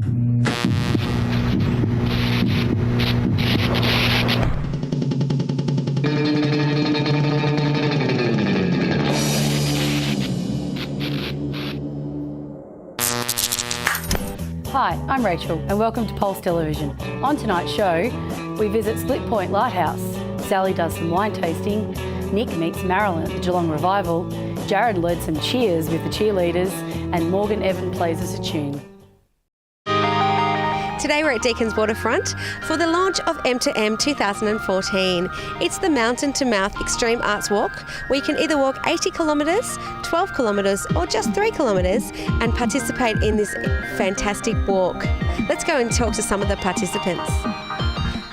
Hi, I'm Rachel and welcome to Pulse Television. On tonight's show, we visit Split Point Lighthouse. Sally does some wine tasting, Nick meets Marilyn at the Geelong Revival, Jared led some cheers with the cheerleaders, and Morgan Evan plays us a tune. Today we're at Deacon's Waterfront for the launch of M to M 2014. It's the Mountain to Mouth Extreme Arts Walk, where you can either walk 80 kilometres, 12 kilometres or just 3 kilometres and participate in this fantastic walk. Let's go and talk to some of the participants.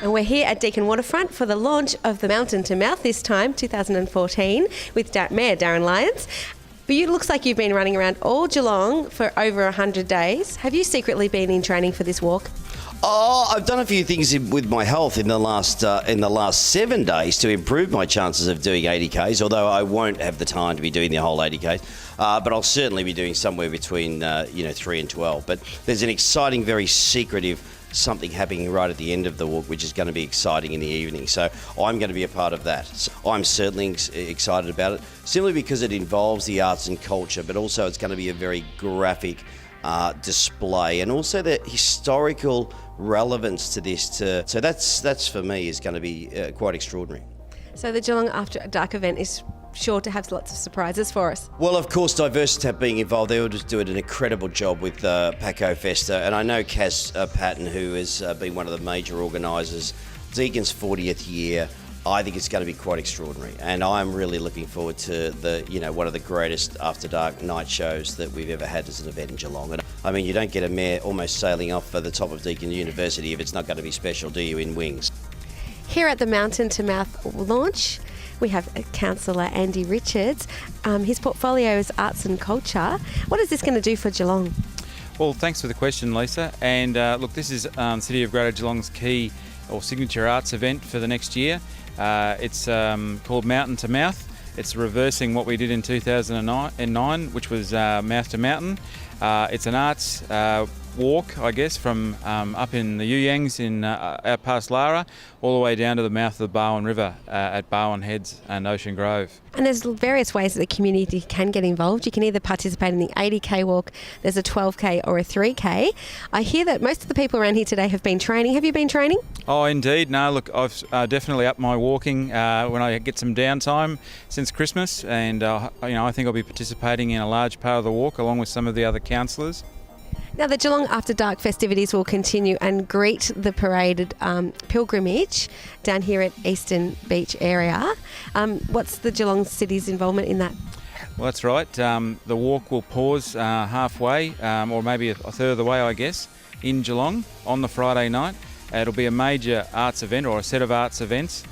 And we're here at Deakin Waterfront for the launch of the Mountain to Mouth this time, 2014, with Mayor Darryn Lyons. But it looks like you've been running around all Geelong for over 100 days. Have you secretly been in training for this walk? Oh, I've done a few things with my health in the last 7 days to improve my chances of doing 80Ks, although I won't have the time to be doing the whole 80Ks. But I'll certainly be doing somewhere between 3 and 12. But there's an exciting, very secretive something happening right at the end of the walk, which is going to be exciting in the evening. So I'm going to be a part of that. So I'm certainly excited about it, simply because it involves the arts and culture, but also it's going to be a very graphic display, and also the historical relevance to this. So that's for me is going to be quite extraordinary. So the Geelong After Dark event is sure to have lots of surprises for us. Well, of course, Diversitap being involved, they all just do an incredible job with Paco Festa, and I know Kaz Patton, who has been one of the major organisers, Deacon's 40th year. I think it's going to be quite extraordinary, and I'm really looking forward to one of the greatest After Dark night shows that we've ever had as an event in Geelong. And I mean, you don't get a mayor almost sailing off for the top of Deakin University if it's not going to be special, do you, in wings? Here at the Mountain to Mouth launch, we have Councillor Andy Richards. His portfolio is arts and culture. What is this going to do for Geelong? Well, thanks for the question, Lisa. And look, this is City of Greater Geelong's key or signature arts event for the next year. It's called Mountain to Mouth. It's reversing what we did in 2009, which was Mouth to Mountain. It's an arts walk, I guess, from up in the Yuyangs in out past Lara, all the way down to the mouth of the Barwon River at Barwon Heads and Ocean Grove. And there's various ways that the community can get involved. You can either participate in the 80K walk, there's a 12K or a 3K. I hear that most of the people around here today have been training. Have you been training? Oh, indeed. No, look, I've definitely upped my walking when I get some downtime since Christmas, and I think I'll be participating in a large part of the walk along with some of the other councillors. Now, the Geelong After Dark festivities will continue and greet the paraded pilgrimage down here at Eastern Beach area. What's the Geelong City's involvement in that? Well, that's right. The walk will pause halfway, or maybe a third of the way, I guess, in Geelong on the Friday night. It'll be a major arts event, or a set of arts events.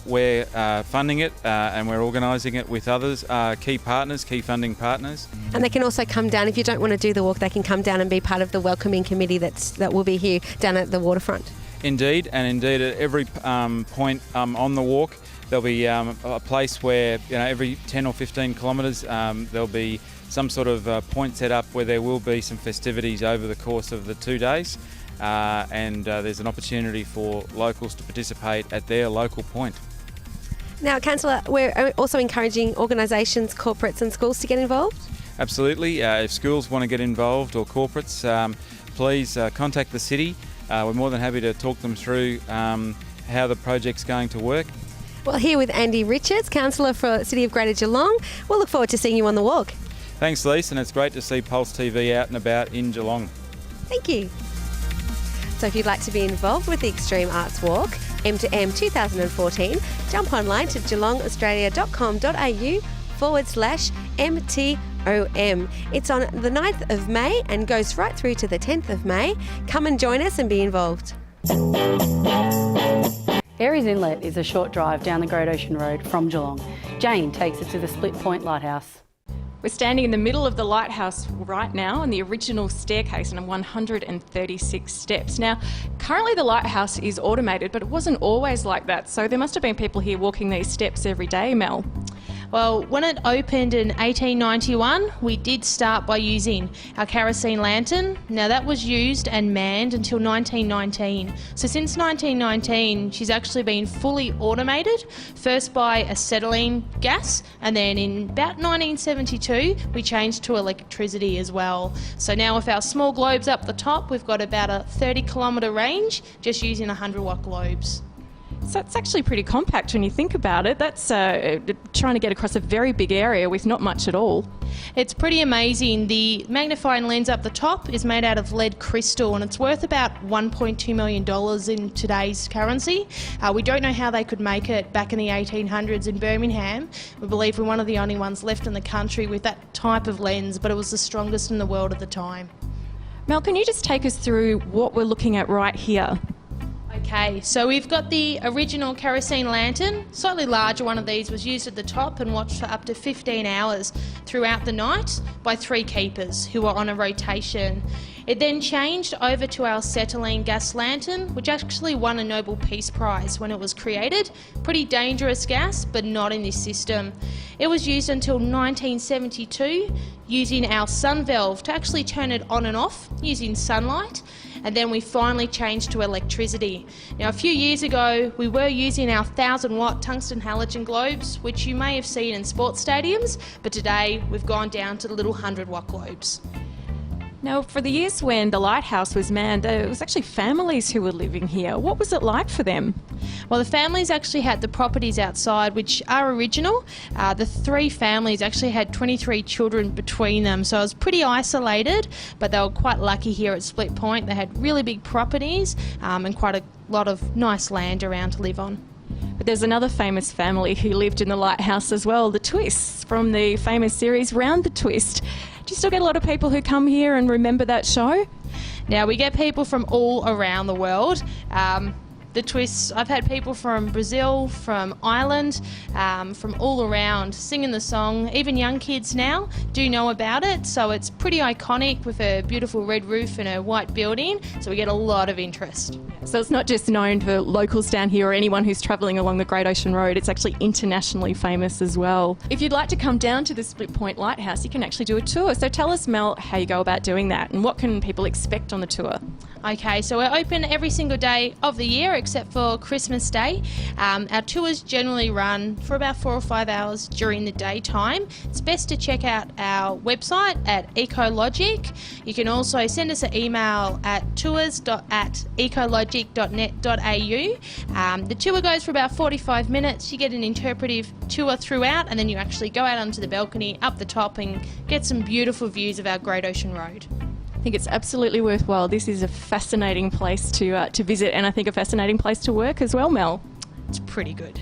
We're funding it and we're organising it with others, key funding partners. And they can also come down, if you don't want to do the walk, they can come down and be part of the welcoming committee that will be here down at the waterfront. Indeed, and indeed at every point on the walk, there'll be a place where, every 10 or 15 kilometres there'll be some sort of point set up where there will be some festivities over the course of the 2 days. And there's an opportunity for locals to participate at their local point. Now, Councillor, we're also encouraging organisations, corporates and schools to get involved? Absolutely. If schools want to get involved or corporates, please contact the City. We're more than happy to talk them through how the project's going to work. Well, here with Andy Richards, Councillor for City of Greater Geelong. We'll look forward to seeing you on the walk. Thanks, Lise, and it's great to see Pulse TV out and about in Geelong. Thank you. So if you'd like to be involved with the Extreme Arts Walk, M to M 2014, jump online to geelongaustralia.com.au/MTOM. It's on the 9th of May and goes right through to the 10th of May. Come and join us and be involved. Aireys Inlet is a short drive down the Great Ocean Road from Geelong. Jane takes us to the Split Point Lighthouse. We're standing in the middle of the lighthouse right now on the original staircase and 136 steps. Now, currently the lighthouse is automated, but it wasn't always like that, so there must have been people here walking these steps every day, Mel. Well, when it opened in 1891, we did start by using our kerosene lantern. Now that was used and manned until 1919. So since 1919, she's actually been fully automated, first by acetylene gas, and then in about 1972, we changed to electricity as well. So now with our small globes up the top, we've got about a 30-kilometre range, just using 100-watt globes. So it's actually pretty compact when you think about it. That's trying to get across a very big area with not much at all. It's pretty amazing. The magnifying lens up the top is made out of lead crystal, and it's worth about $1.2 million in today's currency. We don't know how they could make it back in the 1800s in Birmingham. We believe we're one of the only ones left in the country with that type of lens, but it was the strongest in the world at the time. Mel, can you just take us through what we're looking at right here? Okay, so we've got the original kerosene lantern. Slightly larger one of these was used at the top and watched for up to 15 hours throughout the night by 3 keepers who were on a rotation. It then changed over to our acetylene gas lantern, which actually won a Nobel Peace Prize when it was created. Pretty dangerous gas, but not in this system. It was used until 1972, using our sun valve to actually turn it on and off using sunlight. And then we finally changed to electricity. Now, a few years ago, we were using our 1,000-watt tungsten halogen globes, which you may have seen in sports stadiums, but today we've gone down to the little 100-watt globes. Now, for the years when the lighthouse was manned, there was actually families who were living here. What was it like for them? Well, the families actually had the properties outside, which are original. The 3 families actually had 23 children between them, so it was pretty isolated, but they were quite lucky here at Split Point. They had really big properties and quite a lot of nice land around to live on. But there's another famous family who lived in the lighthouse as well, the Twists, from the famous series Round the Twist. Do you still get a lot of people who come here and remember that show? Now, we get people from all around the world. The Twists, I've had people from Brazil, from Ireland, from all around singing the song. Even young kids now do know about it, so it's pretty iconic with a beautiful red roof and a white building, so we get a lot of interest. So it's not just known for locals down here or anyone who's travelling along the Great Ocean Road, it's actually internationally famous as well. If you'd like to come down to the Split Point Lighthouse, you can actually do a tour. So tell us, Mel, how you go about doing that and what can people expect on the tour? Okay, so we're open every single day of the year except for Christmas Day. Our tours generally run for about 4 or 5 hours during the daytime. It's best to check out our website at Ecologic. You can also send us an email at tours@ecologic.net.au. The tour goes for about 45 minutes. You get an interpretive tour throughout, and then you actually go out onto the balcony up the top and get some beautiful views of our Great Ocean Road. I think it's absolutely worthwhile. This is a fascinating place to visit, and I think a fascinating place to work as well, Mel. It's pretty good.